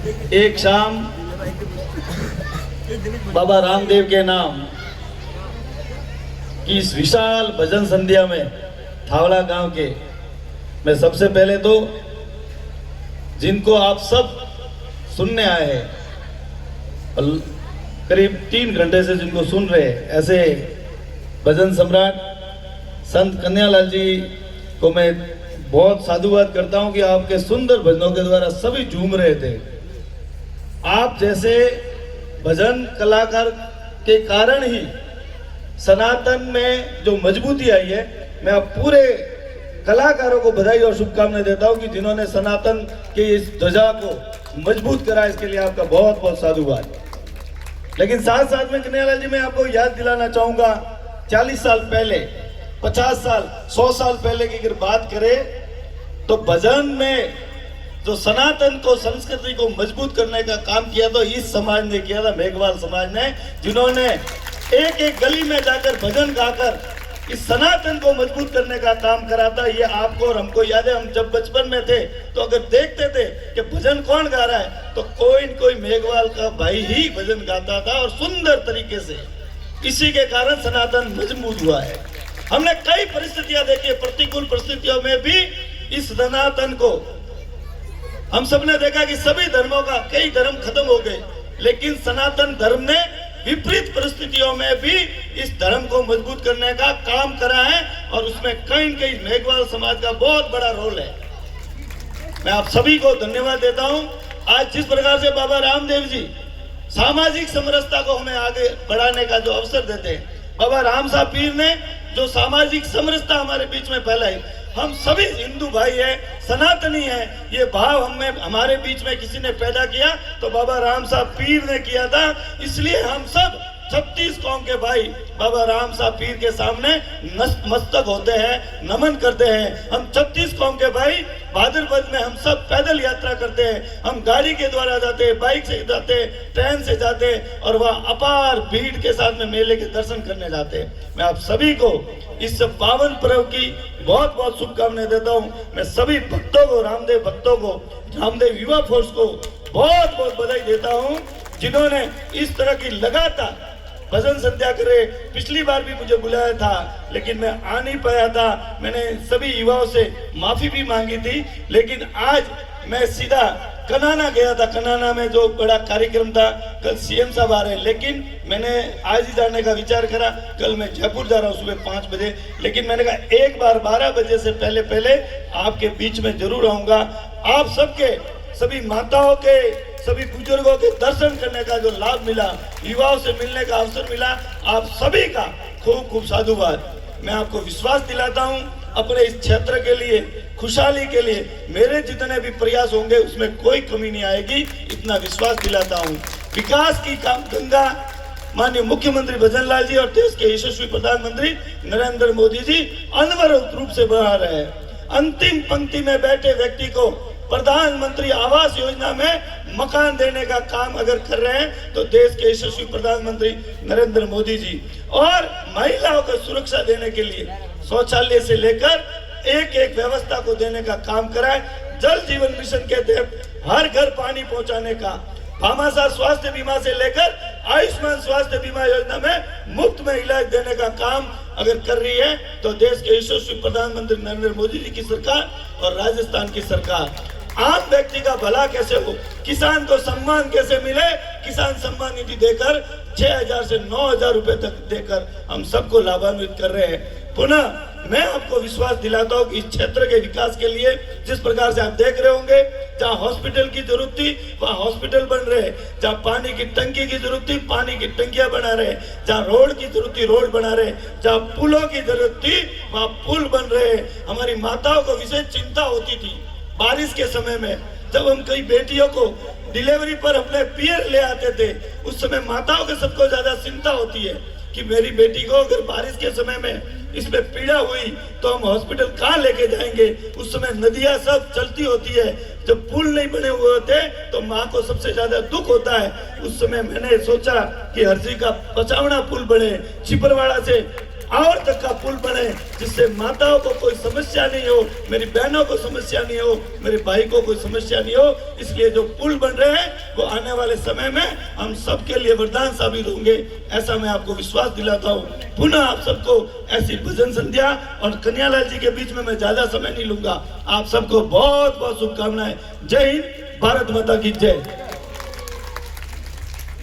एक शाम बाबा रामदेव के नाम की इस विशाल भजन संध्या में थावड़ा गांव के मैं सबसे पहले तो जिनको आप सब सुनने आए हैं, करीब 3 घंटे से जिनको सुन रहे हैं, ऐसे भजन सम्राट संत कन्हैयालाल जी को मैं बहुत साधुवाद करता हूं कि आपके सुंदर भजनों के द्वारा सभी झूम रहे थे। आप जैसे भजन कलाकार के कारण ही सनातन में जो मजबूती आई है, मैं आप पूरे कलाकारों को बधाई और शुभकामनाएं देता हूं कि जिन्होंने सनातन के इस ध्वजा को मजबूत करा, इसके लिए आपका बहुत बहुत साधुवाद। लेकिन साथ साथ में कन्हैयालाल जी, मैं आपको याद दिलाना चाहूंगा 40 साल पहले, 50 साल, 100 साल पहले की अगर बात करें तो भजन में जो सनातन को, संस्कृति को मजबूत करने का काम किया तो इस समाज ने किया था, मेघवाल समाज ने, जिन्होंने एक एक गली में जाकर भजन गाकर इस सनातन को मजबूत करने का काम करा था। ये आपको और हमको याद है, हम जब बचपन में थे तो अगर देखते थे कि भजन कौन गा रहा है तो कोई न कोई मेघवाल का भाई ही भजन गाता था और सुंदर तरीके से। इसी के कारण सनातन मजबूत हुआ है। हमने कई परिस्थितियां देखी, प्रतिकूल परिस्थितियों में भी इस सनातन को, हम सबने देखा कि सभी धर्मों का, कई धर्म खत्म हो गए, लेकिन सनातन धर्म ने विपरीत परिस्थितियों में भी इस धर्म को मजबूत करने का काम करा है और उसमें कहीं न कहीं मेघवाल समाज का बहुत बड़ा रोल है। मैं आप सभी को धन्यवाद देता हूं। आज जिस प्रकार से बाबा रामदेव जी सामाजिक समरसता को हमें आगे बढ़ाने का जो अवसर देते हैं, बाबा राम साहब पीर ने जो सामाजिक समरसता हमारे बीच में फैलाई, हम सभी हिंदू भाई हैं, सनातनी हैं, ये भाव हमें, हमारे बीच में किसी ने पैदा किया तो बाबा राम साहब पीर ने किया था। इसलिए हम सब 36 कौम के भाई बाबा राम साहब पीर के सामने मस्तक होते हैं, नमन करते हैं। हम 36 कौम के भाई भाद्रपद में हम सब पैदल यात्रा करते हैं, हम गाड़ी के द्वारा जाते हैं, बाइक से जाते हैं, ट्रेन से जाते हैं और वह अपार भीड़ के साथ में मेले के दर्शन करने जाते हैं। मैं आप सभी को इस पावन पर्व की बहुत बहुत शुभकामनाएं देता हूं। मैं सभी भक्तों को, रामदेव भक्तों को, रामदेव युवा फोर्स को बहुत बहुत बधाई देता हूं, जिन्होंने इस तरह की लगातार भजन संध्या करे। पिछली बार भी मुझे बुलाया था लेकिन मैं आ नहीं पाया था, मैंने सभी युवाओं से माफी भी मांगी थी। लेकिन आज मैं सीधा कनाना गया था, कनाना में जो बड़ा कार्यक्रम था, कल सीएम साहब आ रहे हैं, लेकिन मैंने आज ही जाने का विचार करा। कल मैं जयपुर जा रहा हूँ सुबह 5 बजे, लेकिन मैंने कहा एक बार 12 बजे से पहले पहले आपके बीच में जरूर आऊंगा। आप सबके, सभी माताओं के, सभी बुजुर्गों के दर्शन करने का जो लाभ मिला, युवाओं से मिलने का अवसर मिला, आप सभी का खूब खूब साधुवाद। मैं आपको विश्वास दिलाता हूं, अपने इस क्षेत्र के लिए, खुशहाली के लिए मेरे जितने भी प्रयास होंगे उसमें कोई कमी नहीं आएगी, इतना विश्वास दिलाता हूं। विकास की काम गंगा माननीय मुख्यमंत्री भजन लाल जी और देश के यशस्वी प्रधानमंत्री नरेंद्र मोदी जी अनवरत रूप से बढ़ा रहे हैं। अंतिम पंक्ति में बैठे व्यक्ति को प्रधानमंत्री आवास योजना में मकान देने का काम अगर कर रहे हैं तो देश के यशस्वी प्रधानमंत्री नरेंद्र मोदी जी, और महिलाओं को सुरक्षा देने के लिए शौचालय से लेकर एक एक व्यवस्था को देने का काम करा है। जल जीवन मिशन के तहत हर घर पानी पहुंचाने का, भामाशाह स्वास्थ्य बीमा से लेकर आयुष्मान स्वास्थ्य बीमा योजना में मुफ्त में इलाज देने का काम अगर कर रही है तो देश के यशस्वी प्रधानमंत्री नरेंद्र मोदी जी की सरकार और राजस्थान की सरकार। आम व्यक्ति का भला कैसे हो, किसान को सम्मान कैसे मिले, किसान सम्मान निधि देकर 6,000 से 9,000 रुपए तक देकर हम सबको लाभान्वित कर रहे हैं। पुनः मैं आपको विश्वास दिलाता हूं कि इस क्षेत्र के विकास के लिए जिस प्रकार से आप देख रहे होंगे, जहां हॉस्पिटल की जरूरत थी वहां हॉस्पिटल बन रहे, जहां पानी की टंकी की जरूरत थी पानी की टंकियां बना रहे, जहां रोड की जरूरत थी रोड बना रहे, जहां पुलों की जरूरत थी वहां पुल बन रहे। हमारी माताओं को विशेष चिंता होती थी बारिश के समय में, जब हम कई बेटियों को डिलीवरी पर अपने पियर ले आते थे, उस समय माताओं के सबको ज्यादा चिंता होती है कि मेरी बेटी को अगर बारिश के समय में इसमें पीड़ा हुई तो हम हॉस्पिटल कहाँ लेके जाएंगे। उस समय नदियां सब चलती होती है, जब पुल नहीं बने हुए होते तो माँ को सबसे ज्यादा दुख होता है। उस समय मैंने सोचा कि हरसी का पचावना पुल बने, छिपरवाड़ा से और तक का पुल बने, जिससे माताओं को कोई समस्या नहीं हो, मेरी बहनों को समस्या नहीं हो, मेरे भाई को कोई समस्या नहीं हो। इसलिए जो पुल बन रहे हैं वो आने वाले समय में हम सबके लिए वरदान साबित होंगे, ऐसा मैं आपको विश्वास दिलाता हूँ। पुनः आप सबको ऐसी भजन संध्या और कन्हैयालाल जी के बीच में मैं ज्यादा समय नहीं लूंगा। आप सबको बहुत बहुत शुभकामनाएं। जय हिंद, भारत माता की जय।